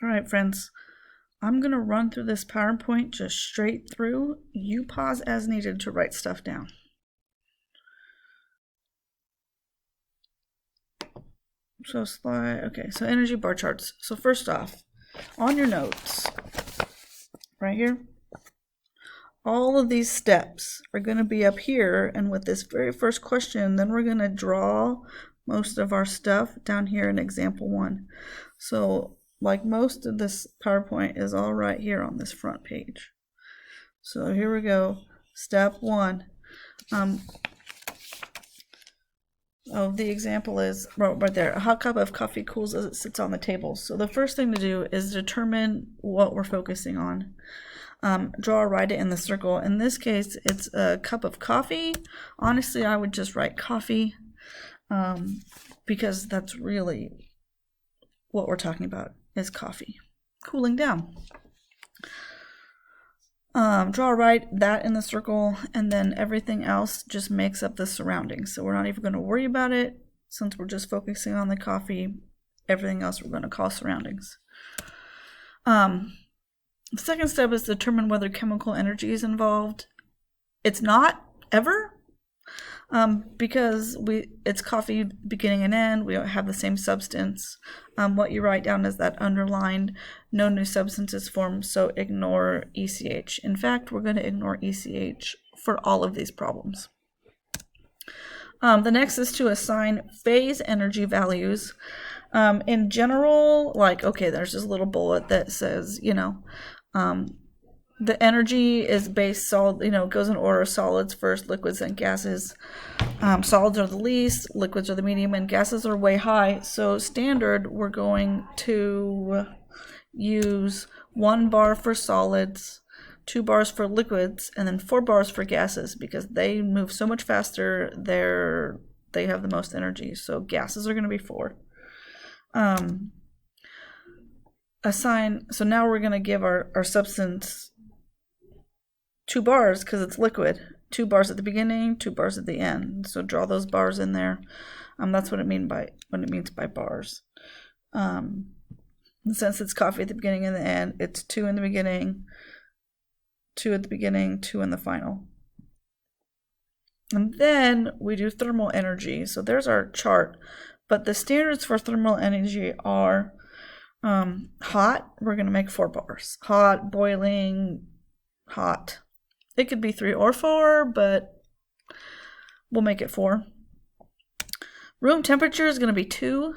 All right, friends, I'm going to run through this PowerPoint just straight through. You pause as needed to write stuff down. So so energy bar charts. So first off, on your notes, right here, all of these steps are going to be up here, and with this very first question, then we're going to draw most of our stuff down here in example 1. So like most of this PowerPoint is all right here on this front page. So here we go. Step 1. The example is right there. A hot cup of coffee cools as it sits on the table. So the first thing to do is determine what we're focusing on. Draw or write it in the circle. In this case, it's a cup of coffee. Honestly, I would just write coffee because that's really what we're talking about is coffee cooling down. Draw or write that in the circle, and then everything else just makes up the surroundings. So we're not even going to worry about it since we're just focusing on the coffee. Everything else we're going to call surroundings. The second step is determine whether chemical energy is involved. It's not ever, because it's coffee beginning and end. We don't have the same substance. What you write down is that underlined, no new substances formed, so ignore ECH. In fact, we're going to ignore ECH for all of these problems. The next is to assign phase energy values. In general, there's this little bullet that says, the energy is based solid, it goes in order: solids first, liquids, and gases. Solids are the least, liquids are the medium, and gases are way high. So standard, we're going to use 1 bar for solids, 2 bars for liquids, and then 4 bars for gases because they move so much faster. They have the most energy. So gases are going to be 4. So now we're going to give our substance 2 bars because it's liquid. 2 bars at the beginning, 2 bars at the end. So draw those bars in there. That's what it means by bars. Since it's coffee at the beginning and the end, it's 2 in the beginning, 2 at the beginning, 2 in the final. And then we do thermal energy. So there's our chart. But the standards for thermal energy are hot, we're going to make 4 bars. Hot, boiling, hot. It could be 3 or 4, but we'll make it 4. Room temperature is going to be 2.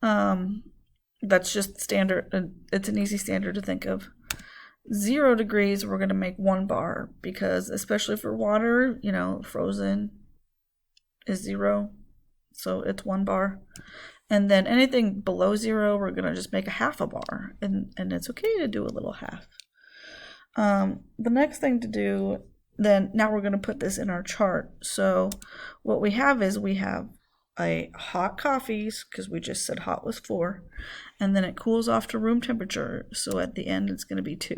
That's just standard. It's an easy standard to think of. 0 degrees, we're going to make 1 bar because especially for water, frozen is 0. So it's 1 bar. And then anything below 0, we're going to just make a half a bar. And it's okay to do a little half. The next thing to do, then now we're going to put this in our chart. So what we have is we have a hot coffees, because we just said hot was 4. And then it cools off to room temperature. So at the end, it's going to be 2.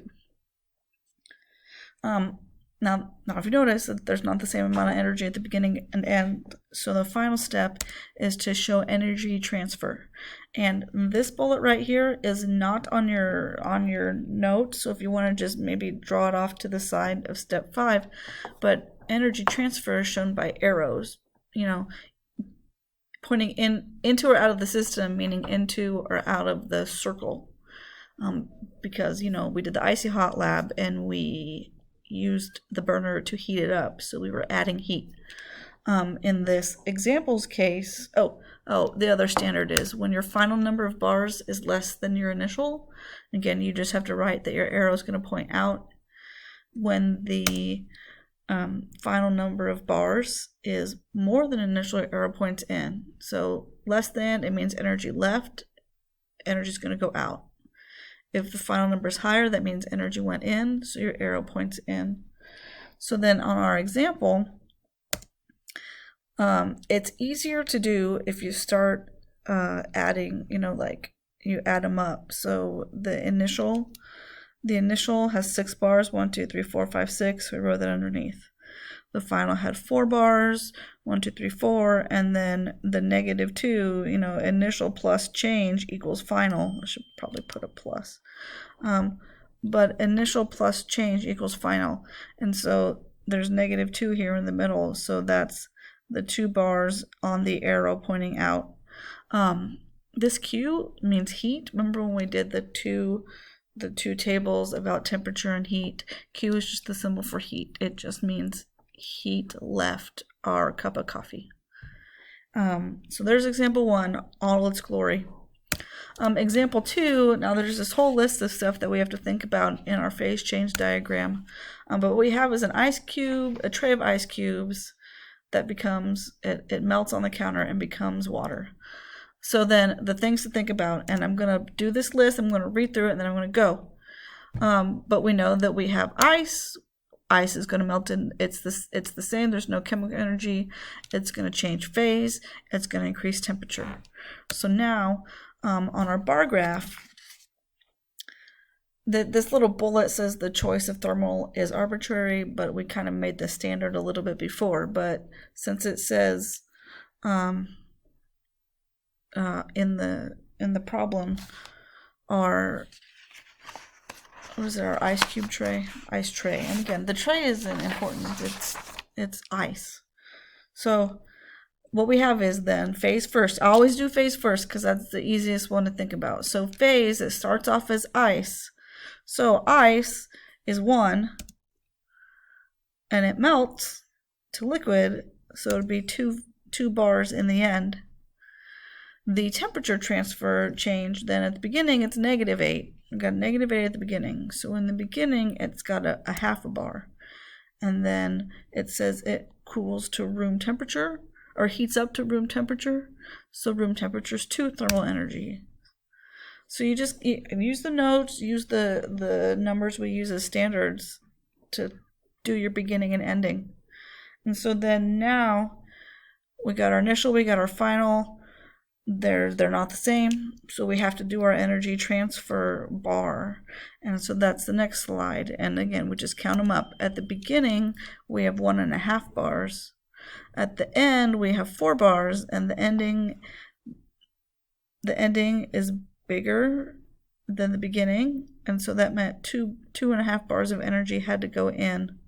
Now, if you notice that there's not the same amount of energy at the beginning and end, so the final step is to show energy transfer. And this bullet right here is not on your note, so if you want to just maybe draw it off to the side of step 5, but energy transfer is shown by arrows, pointing into or out of the system, meaning into or out of the circle. Because, we did the icy hot lab and we used the burner to heat it up, so we were adding heat. In this example's case, the other standard is when your final number of bars is less than your initial. Again, you just have to write that your arrow is going to point out. When the final number of bars is more than initial, arrow points in. So less than, it means energy left, energy is going to go out. If the final number is higher, that means energy went in, so your arrow points in. So then on our example, it's easier to do if you start adding, you add them up. So the initial has 6 bars, 1, 2, 3, 4, 5, 6. We wrote that underneath. The final had 4 bars, 1, 2, 3, 4, and then the -2, initial plus change equals final. I should probably put a plus. But initial plus change equals final. And so there's -2 here in the middle, so that's the 2 bars on the arrow pointing out. This Q means heat. Remember when we did the two tables about temperature and heat? Q is just the symbol for heat. It just means heat left our cup of coffee. So there's example 1, all its glory. Example 2, now there's this whole list of stuff that we have to think about in our phase change diagram. But what we have is an ice cube, a tray of ice cubes that becomes, it melts on the counter and becomes water. So then the things to think about, and I'm going to do this list, I'm going to read through it, and then I'm going to go. But we know that we have ice. Ice is going to melt in, it's the same, there's no chemical energy. It's going to change phase. It's going to increase temperature. So now, on our bar graph, this little bullet says the choice of thermal is arbitrary, but we kind of made the standard a little bit before. But since it says in the problem, our ice cube tray, ice tray, and again the tray isn't important. It's ice. So what we have is then phase first. I always do phase first because that's the easiest one to think about. So phase, it starts off as ice. So ice is 1, and it melts to liquid, so it would be 2 bars in the end. The temperature transfer change, then at the beginning, it's -8. We've got -8 at the beginning. So in the beginning, it's got a half a bar. And then it says it cools to room temperature, or heats up to room temperature. So room temperature is 2 thermal energy. So you just use the notes, use the numbers we use as standards to do your beginning and ending. And so then now we got our initial, we got our final. They're not the same, so we have to do our energy transfer bar. And so that's the next slide. And again, we just count them up. At the beginning, we have 1.5 bars. At the end, we have 4 bars, and the ending is bigger than the beginning, and so that meant 2.5 bars of energy had to go in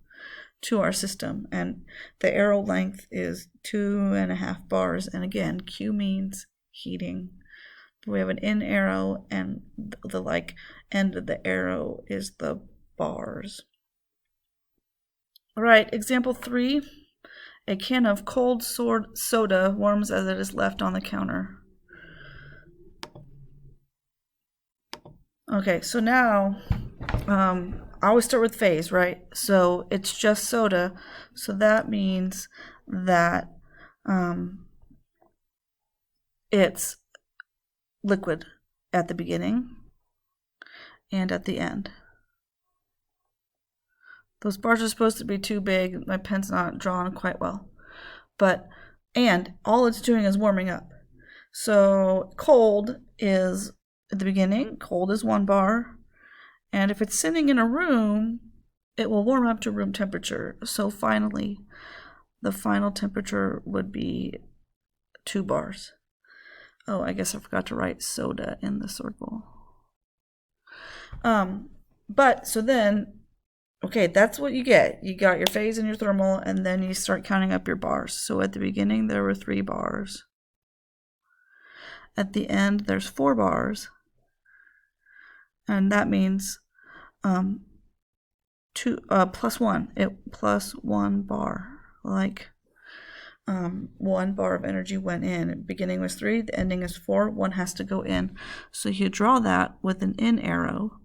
to our system, and the arrow length is 2.5 bars. And again, Q means heating. We have an in arrow, and the end of the arrow is the bars. All right, example 3. A can of cold soda warms as it is left on the counter. Okay, so now I always start with phase, right? So it's just soda, so that means that it's liquid at the beginning and at the end. Those bars are supposed to be too big. My pen's not drawn quite well. And all it's doing is warming up. So cold is at the beginning, cold is 1 bar. And if it's sitting in a room, it will warm up to room temperature. So finally, the final temperature would be 2 bars. Oh, I guess I forgot to write soda in the circle. So then, okay, that's what you get. You got your phase and your thermal, and then you start counting up your bars. So at the beginning, there were 3 bars. At the end, there's 4 bars. And that means plus 1. Plus 1 bar. Like 1 bar of energy went in. The beginning was 3, the ending is 4. 1 has to go in. So you draw that with an in arrow.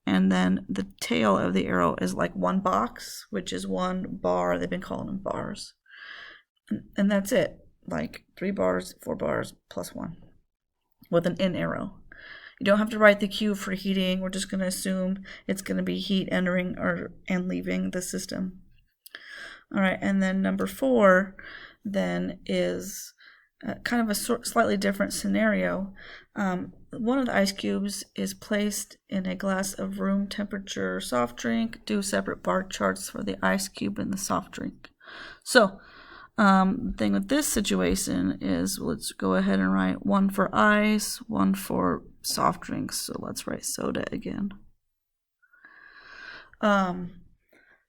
And then the tail of the arrow is like 1 box, which is 1 bar. They've been calling them bars. And that's it. Like 3 bars, 4 bars, plus 1. With an in arrow. You don't have to write the Q for heating. We're just going to assume it's going to be heat entering and leaving the system. All right, and then number 4 then is kind of a slightly different scenario. One of the ice cubes is placed in a glass of room temperature soft drink. Do separate bar charts for the ice cube and the soft drink. So the thing with this situation is, let's go ahead and write one for ice, one for soft drinks. So let's write soda again.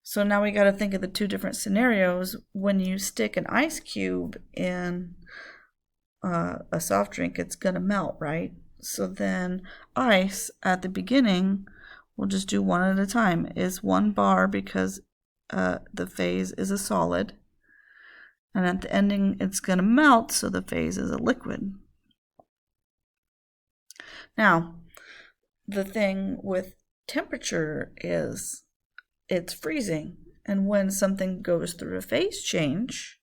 So now we got to think of the two different scenarios. When you stick an ice cube in a soft drink, it's going to melt, right? So then ice at the beginning, we'll just do one at a time, is 1 bar because the phase is a solid. And at the ending, it's going to melt, so the phase is a liquid. Now, the thing with temperature is it's freezing. And when something goes through a phase change,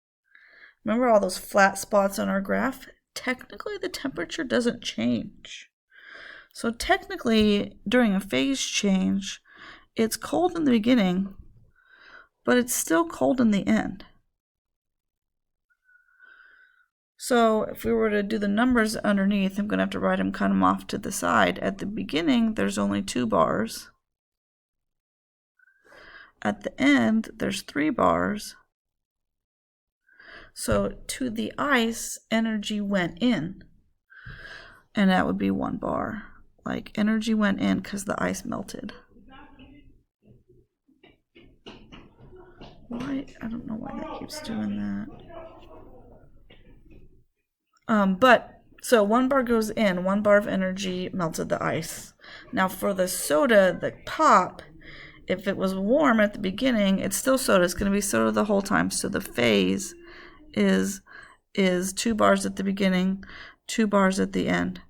remember all those flat spots on our graph? Technically, the temperature doesn't change. So technically, during a phase change, it's cold in the beginning, but it's still cold in the end. So if we were to do the numbers underneath, I'm going to have to write them kind of off to the side. At the beginning, there's only 2 bars. At the end, there's 3 bars. So to the ice, energy went in. And that would be 1 bar. Like, energy went in because the ice melted. Why? I don't know why that keeps doing that. So 1 bar goes in, 1 bar of energy melted the ice. Now for the soda, the pop, if it was warm at the beginning, it's still soda. It's going to be soda the whole time. So the phase is 2 bars at the beginning, 2 bars at the end.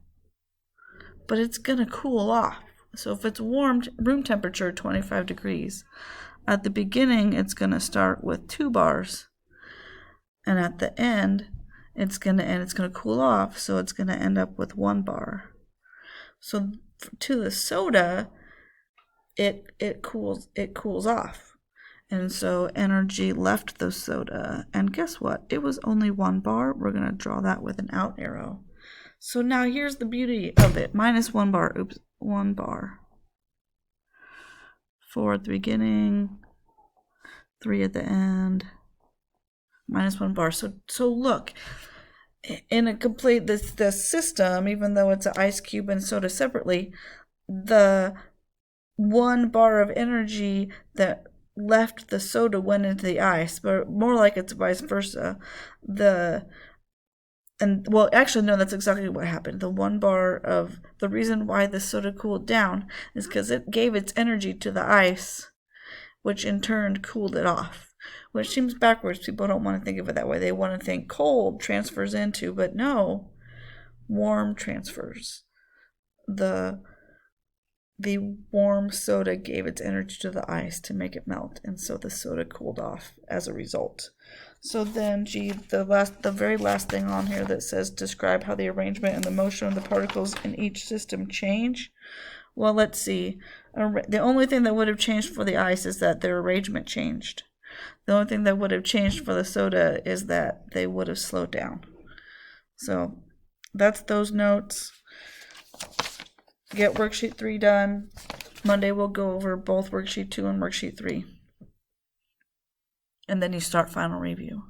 But it's going to cool off. So if it's warm, room temperature, 25 degrees, at the beginning, it's going to start with 2 bars. And at the end, it's going to cool off, so it's going to end up with 1 bar. So to the soda, it cools off. And so energy left the soda. And guess what? It was only 1 bar. We're going to draw that with an out arrow. So now here's the beauty of it. Minus 1 bar. Oops, 1 bar. 4 at the beginning, 3 at the end, minus 1 bar. So look, in a complete this system, even though it's an ice cube and soda separately, the 1 bar of energy that left the soda went into the ice, but more like it's vice versa. Actually, no, that's exactly what happened. The 1 bar of the reason why the soda cooled down is because it gave its energy to the ice, which in turn cooled it off. Which seems backwards. People don't want to think of it that way. They want to think cold transfers into, but no, warm transfers. The warm soda gave its energy to the ice to make it melt, and so the soda cooled off as a result. So then, the very last thing on here that says describe how the arrangement and the motion of the particles in each system change. Well, let's see. The only thing that would have changed for the ice is that their arrangement changed. The only thing that would have changed for the soda is that they would have slowed down. So that's those notes. Get worksheet 3 done. Monday we'll go over both worksheet 2 and worksheet 3. And then you start final review.